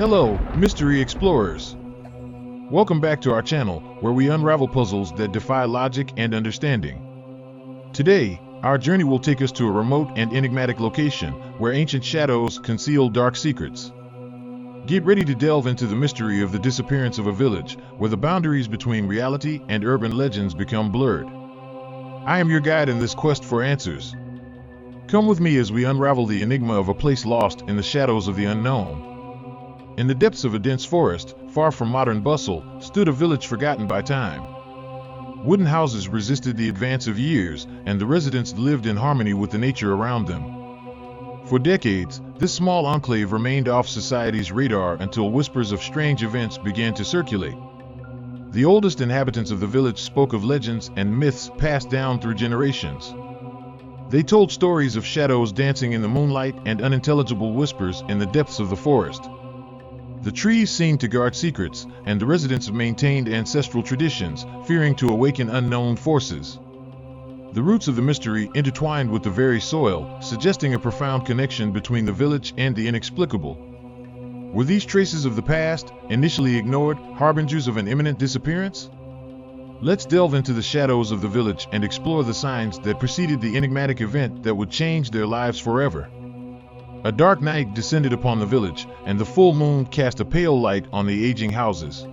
Hello, mystery explorers. Welcome back to our channel, where we unravel puzzles that defy logic and understanding. Today, our journey will take us to a remote and enigmatic location, where ancient shadows conceal dark secrets. Get ready to delve into the mystery of the disappearance of a village, where the boundaries between reality and urban legends become blurred. I am your guide in this quest for answers. Come with me as we unravel the enigma of a place lost in the shadows of the unknown. In the depths of a dense forest, far from modern bustle, stood a village forgotten by time. Wooden houses resisted the advance of years, and the residents lived in harmony with the nature around them. For decades, this small enclave remained off society's radar until whispers of strange events began to circulate. The oldest inhabitants of the village spoke of legends and myths passed down through generations. They told stories of shadows dancing in the moonlight and unintelligible whispers in the depths of the forest. The trees seemed to guard secrets, and the residents maintained ancestral traditions, fearing to awaken unknown forces. The roots of the mystery intertwined with the very soil, suggesting a profound connection between the village and the inexplicable. Were these traces of the past, initially ignored, harbingers of an imminent disappearance? Let's delve into the shadows of the village and explore the signs that preceded the enigmatic event that would change their lives forever. A dark night descended upon the village, and the full moon cast a pale light on the aging houses.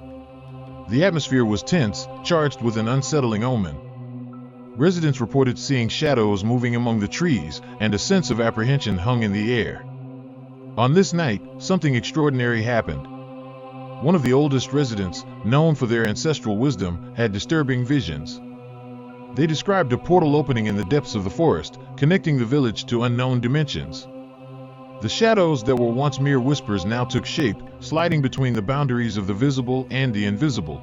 The atmosphere was tense, charged with an unsettling omen. Residents reported seeing shadows moving among the trees, and a sense of apprehension hung in the air. On this night, something extraordinary happened. One of the oldest residents, known for their ancestral wisdom, had disturbing visions. They described a portal opening in the depths of the forest, connecting the village to unknown dimensions. The shadows that were once mere whispers now took shape, sliding between the boundaries of the visible and the invisible.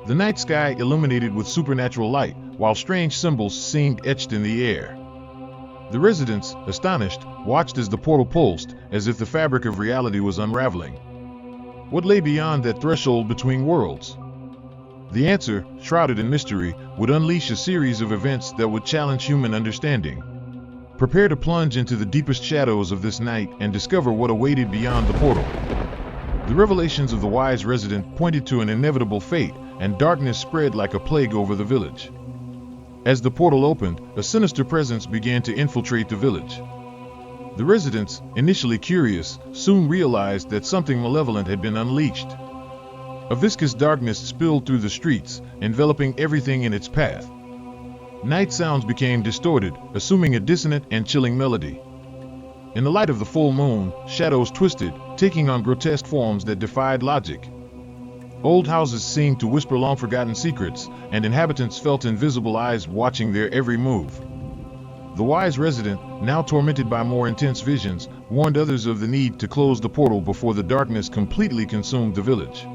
The night sky illuminated with supernatural light, while strange symbols seemed etched in the air. The residents, astonished, watched as the portal pulsed, as if the fabric of reality was unraveling. What lay beyond that threshold between worlds? The answer, shrouded in mystery, would unleash a series of events that would challenge human understanding. Prepare to plunge into the deepest shadows of this night and discover what awaited beyond the portal. The revelations of the wise resident pointed to an inevitable fate, and darkness spread like a plague over the village. As the portal opened, a sinister presence began to infiltrate the village. The residents, initially curious, soon realized that something malevolent had been unleashed. A viscous darkness spilled through the streets, enveloping everything in its path. Night sounds became distorted, assuming a dissonant and chilling melody. In the light of the full moon, shadows twisted, taking on grotesque forms that defied logic. Old houses seemed to whisper long-forgotten secrets, and inhabitants felt invisible eyes watching their every move. The wise resident, now tormented by more intense visions, warned others of the need to close the portal before the darkness completely consumed the village.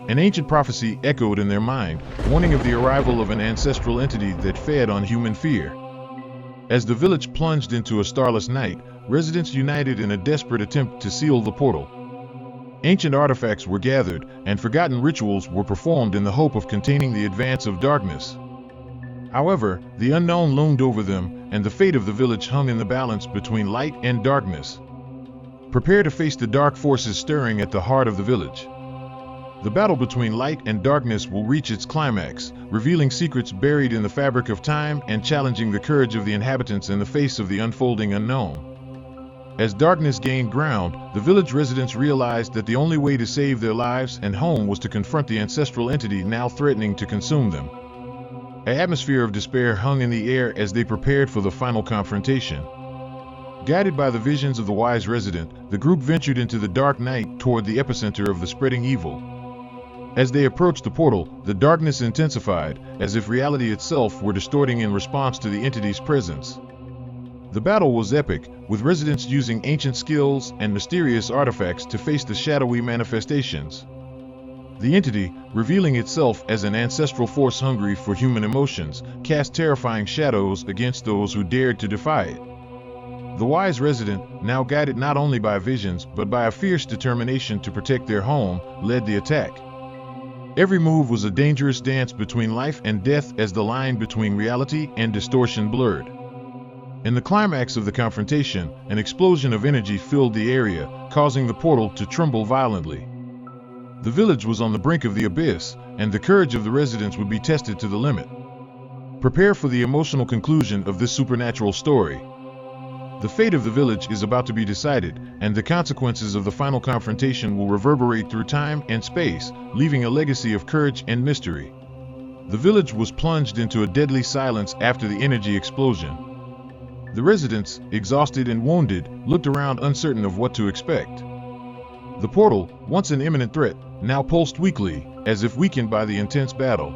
An ancient prophecy echoed in their mind, warning of the arrival of an ancestral entity that fed on human fear. As the village plunged into a starless night, residents united in a desperate attempt to seal the portal. Ancient artifacts were gathered, and forgotten rituals were performed in the hope of containing the advance of darkness. However, the unknown loomed over them, and the fate of the village hung in the balance between light and darkness. Prepare to face the dark forces stirring at the heart of the village. The battle between light and darkness will reach its climax, revealing secrets buried in the fabric of time and challenging the courage of the inhabitants in the face of the unfolding unknown. As darkness gained ground, the village residents realized that the only way to save their lives and home was to confront the ancestral entity now threatening to consume them. An atmosphere of despair hung in the air as they prepared for the final confrontation. Guided by the visions of the wise resident, the group ventured into the dark night toward the epicenter of the spreading evil. As they approached the portal, the darkness intensified, as if reality itself were distorting in response to the entity's presence. The battle was epic, with residents using ancient skills and mysterious artifacts to face the shadowy manifestations. The entity, revealing itself as an ancestral force hungry for human emotions, cast terrifying shadows against those who dared to defy it. The wise resident, now guided not only by visions but by a fierce determination to protect their home, led the attack. Every move was a dangerous dance between life and death as the line between reality and distortion blurred. In the climax of the confrontation, an explosion of energy filled the area, causing the portal to tremble violently. The village was on the brink of the abyss, and the courage of the residents would be tested to the limit. Prepare for the emotional conclusion of this supernatural story. The fate of the village is about to be decided, and the consequences of the final confrontation will reverberate through time and space, leaving a legacy of courage and mystery. The village was plunged into a deadly silence after the energy explosion. The residents, exhausted and wounded, looked around uncertain of what to expect. The portal, once an imminent threat, now pulsed weakly, as if weakened by the intense battle.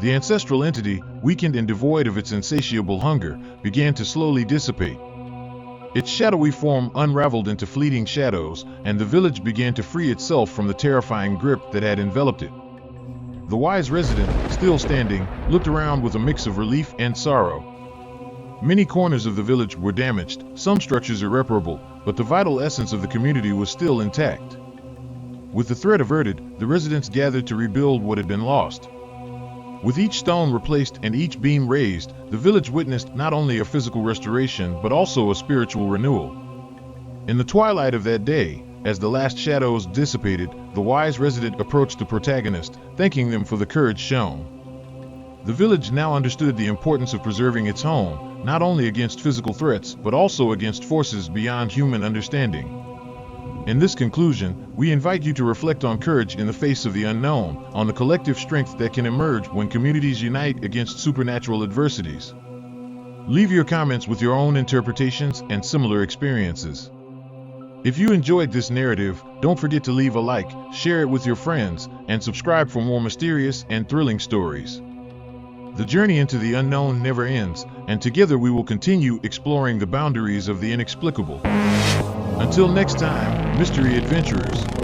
The ancestral entity, weakened and devoid of its insatiable hunger, began to slowly dissipate. Its shadowy form unraveled into fleeting shadows, and the village began to free itself from the terrifying grip that had enveloped it. The wise resident, still standing, looked around with a mix of relief and sorrow. Many corners of the village were damaged, some structures irreparable, but the vital essence of the community was still intact. With the threat averted, the residents gathered to rebuild what had been lost. With each stone replaced and each beam raised, the village witnessed not only a physical restoration but also a spiritual renewal. In the twilight of that day, as the last shadows dissipated, the wise resident approached the protagonist, thanking them for the courage shown. The village now understood the importance of preserving its home, not only against physical threats but also against forces beyond human understanding. In this conclusion, we invite you to reflect on courage in the face of the unknown, on the collective strength that can emerge when communities unite against supernatural adversities. Leave your comments with your own interpretations and similar experiences. If you enjoyed this narrative, don't forget to leave a like, share it with your friends, and subscribe for more mysterious and thrilling stories. The journey into the unknown never ends, and together we will continue exploring the boundaries of the inexplicable. Until next time, mystery adventurers.